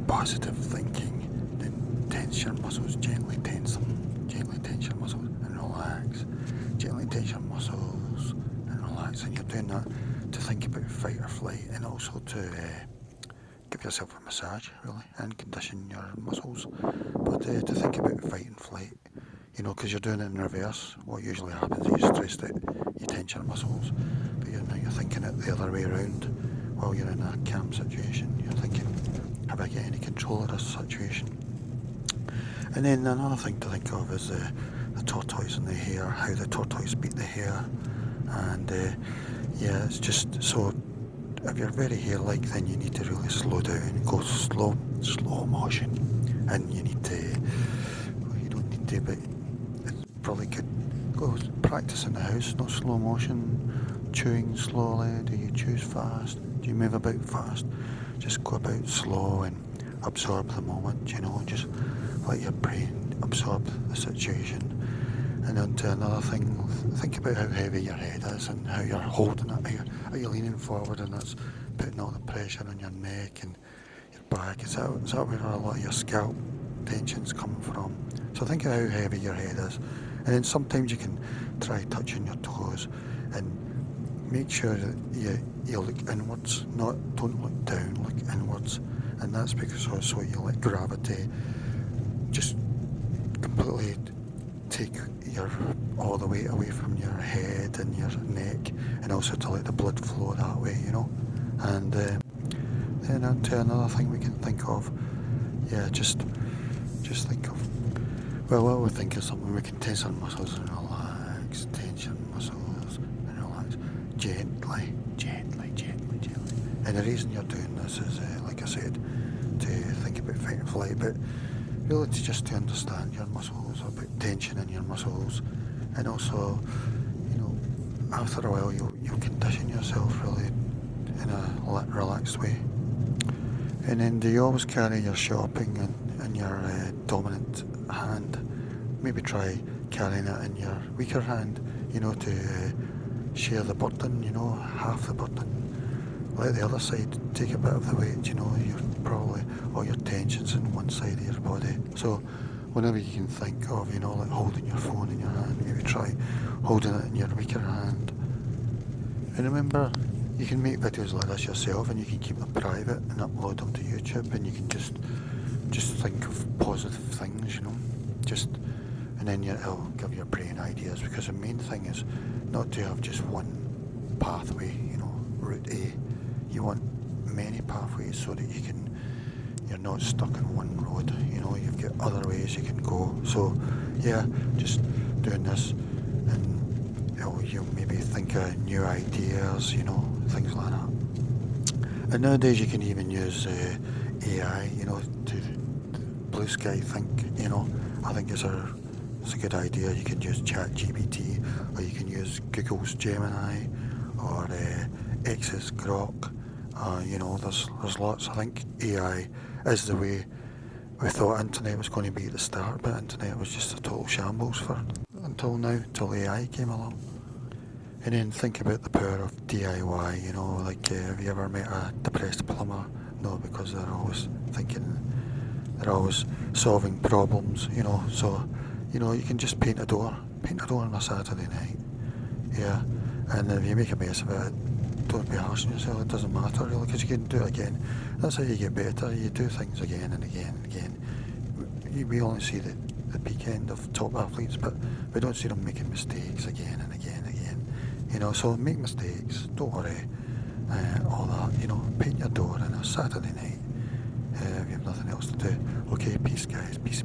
positive thinking. Then tense your muscles, gently tense your muscles and relax. Gently tense your muscles and relax. And you're doing that to think about fight or flight, and also to give yourself a massage, really, and condition your muscles. But to think about fight and flight, because you're doing it in reverse. What usually happens is you stress out, you tense your muscles, but now you're thinking it the other way around. While you're in a calm situation, you're thinking, have I got any control of this situation? And then another thing to think of is the tortoise and the hare, how the tortoise beat the hare. And it's just so, if you're very hare-like, then you need to really slow down, go slow motion, and you don't need to, but it's probably good. Go practice in the house, not slow motion, chewing slowly. Do you chew fast? Do you move about fast? Just go about slow and absorb the moment, just let your brain absorb the situation. And on to another thing, think about how heavy your head is and how you're holding it, how you're leaning forward, and that's putting all the pressure on your neck and your back. Is that where a lot of your scalp tension's coming from? So think of how heavy your head is. And then sometimes you can try touching your toes and make sure that you look inwards, don't look down, look inwards. And that's because also you let gravity just completely take all the weight away from your head and your neck, and also to let the blood flow that way, And then on to another thing we can think of. Just think of, what we think of something, we can tense our muscles and relax, tense your muscles and relax, gently. And the reason you're doing this is, like I said, to think about fight and flight, but really just to understand your muscles, about tension in your muscles, and also, after a while you'll condition yourself really in a relaxed way. And then do you always carry your shopping in your dominant hand? Maybe try carrying it in your weaker hand, to share the burden, half the burden. Let the other side take a bit of the weight, you're probably, all your tension's in one side of your body. So whenever you can think of, like holding your phone in your hand, maybe try holding it in your weaker hand. And remember, you can make videos like this yourself, and you can keep them private and upload them to YouTube, and you can just think of positive things, and then it'll give your brain ideas, because the main thing is not to have just one pathway, route A. You want many pathways so that you're not stuck in one road, you've got other ways you can go. So just doing this, and you'll maybe think of new ideas, things like that. And nowadays you can even use AI, to blue sky think, I think it's a good idea. You can use ChatGPT, or you can use Google's Gemini, or X's Grok. There's lots. I think AI is the way we thought internet was going to be at the start, but internet was just a total shambles until now, till AI came along. And then think about the power of DIY, like have you ever met a depressed plumber? No, because they're always solving problems, so, you can just paint a door on a Saturday night, and if you make a mess of it, don't be harsh on yourself. It doesn't matter really, because you can do it again. That's how you get better. You do things again and again and again. We only see the peak end of top athletes, but we don't see them making mistakes again and again and again. So make mistakes, don't worry, all that, paint your door on a Saturday night if you have nothing else to do. Okay, peace guys, peace.